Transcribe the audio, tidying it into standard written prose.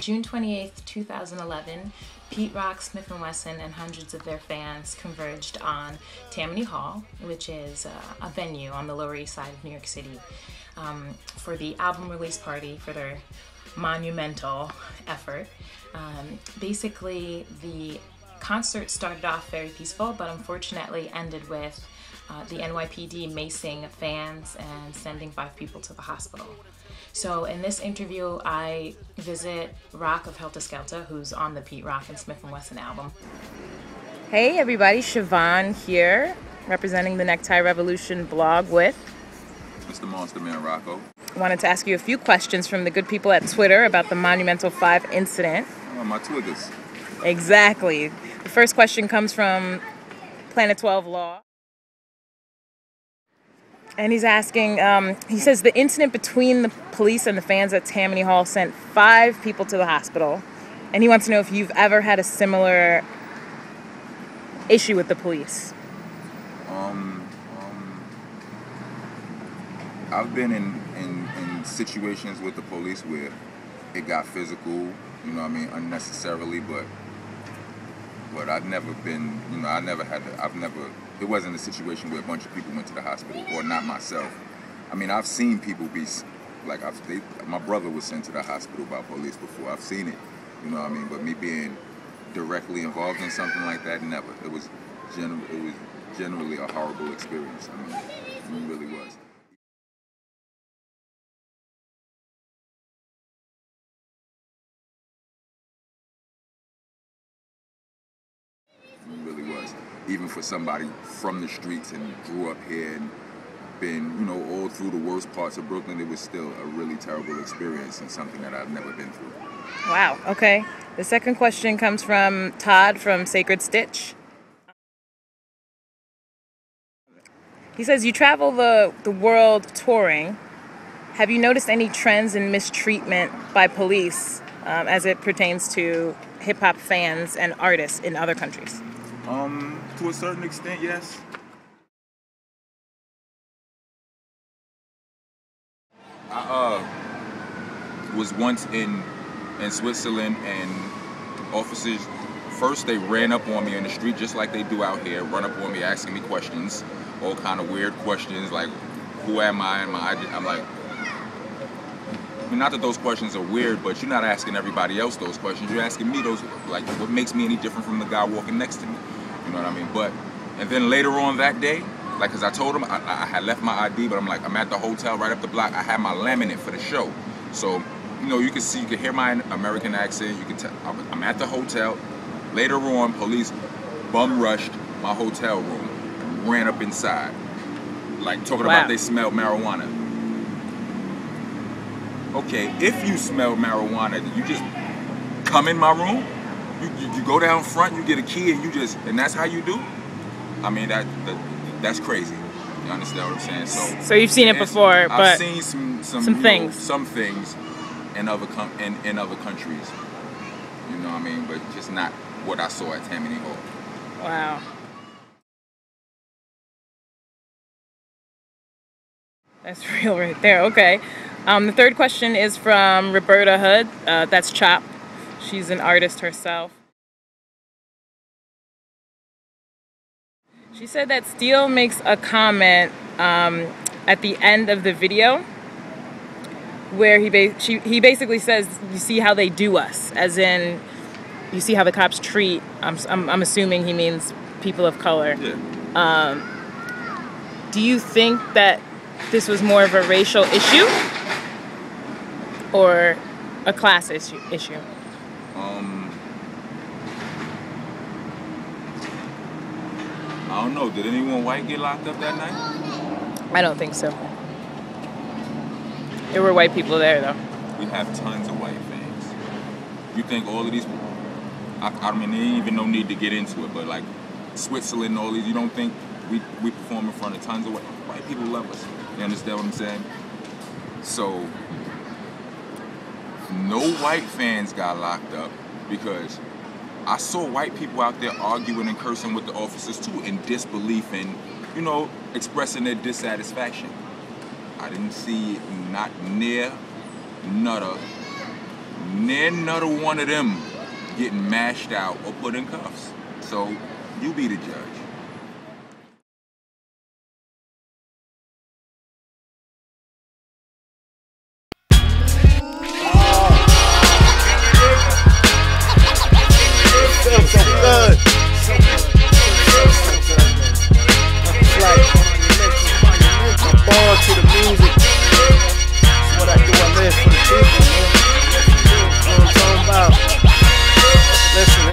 June 28th, 2011, Pete Rock Smif-n-Wessun and hundreds of their fans converged on Tammany Hall, which is a venue on the Lower East Side of New York City, for the album release party for their monumental effort. Basically, the concert started off very peaceful, but unfortunately ended with the NYPD macing fans and sending 5 people to the hospital. So in this interview, I visit Rock of Helter Skelter, who's on the Pete Rock and Smif-n-Wessun album. Hey everybody, Siobhan here, representing the Necktie Revolution blog with Mr. Monster Man Rocco. I wanted to ask you a few questions from the good people at Twitter about the Monumental 5 incident. Oh, my Twiggers. Exactly. The first question comes from Planet 12 Law. And he's asking, he says the incident between the police and the fans at Tammany Hall sent 5 people to the hospital. And he wants to know if you've ever had a similar issue with the police. I've been in situations with the police where it got physical, you know what I mean, unnecessarily, but I've never been, you know, it wasn't a situation where a bunch of people went to the hospital, or not myself. I mean, I've seen people be, like, my brother was sent to the hospital by police before. I've seen it, you know what I mean, but me being directly involved in something like that, never. It was generally a horrible experience. I mean, it really was. It really was. Even for somebody from the streets and grew up here and been, you know, all through the worst parts of Brooklyn, it was still a really terrible experience and something that I've never been through. Wow, okay. The second question comes from Todd from Sacred Stitch. He says, you travel the world touring. Have you noticed any trends in mistreatment by police as it pertains to hip-hop fans and artists in other countries? To a certain extent, yes. I was once in Switzerland, and officers, first they ran up on me in the street just like they do out here, run up on me asking me questions, all kind of weird questions like, who am I? I'm like, I mean, not that those questions are weird, but you're not asking everybody else those questions. You're asking me those, like, what makes me any different from the guy walking next to me? You know what I mean? And then later on that day, like, cause I told him I had left my ID, but I'm like, I'm at the hotel right up the block. I had my laminate for the show. So, you know, you can hear my American accent. You can tell I'm at the hotel. Later on, police bum rushed my hotel room and ran up inside, like talking about they smelled marijuana. Okay, if you smell marijuana, you just come in my room. You go down front, you get a key, and that's how you do? I mean, that's crazy. You understand what I'm saying? So you've seen it before, but I've seen some things in other countries. You know what I mean? But just not what I saw at Tammany Hall. Wow. That's real right there. Okay. The third question is from Roberta Hood. That's Chop. She's an artist herself. She said that Steele makes a comment at the end of the video where he basically says, you see how they do us, as in you see how the cops treat, I'm assuming he means people of color. Yeah. Do you think that this was more of a racial issue or a class issue? I don't know. Did anyone white get locked up that night? I don't think so. There were white people there, though. We have tons of white fans. You think all of these... I mean, there ain't even no need to get into it, but like Switzerland and all these, you don't think we perform in front of tons of white people love us. You understand what I'm saying? So, no white fans got locked up because I saw white people out there arguing and cursing with the officers too, in disbelief and, you know, expressing their dissatisfaction. I didn't see not near nutter Another one of them getting mashed out or put in cuffs. So you be the judge.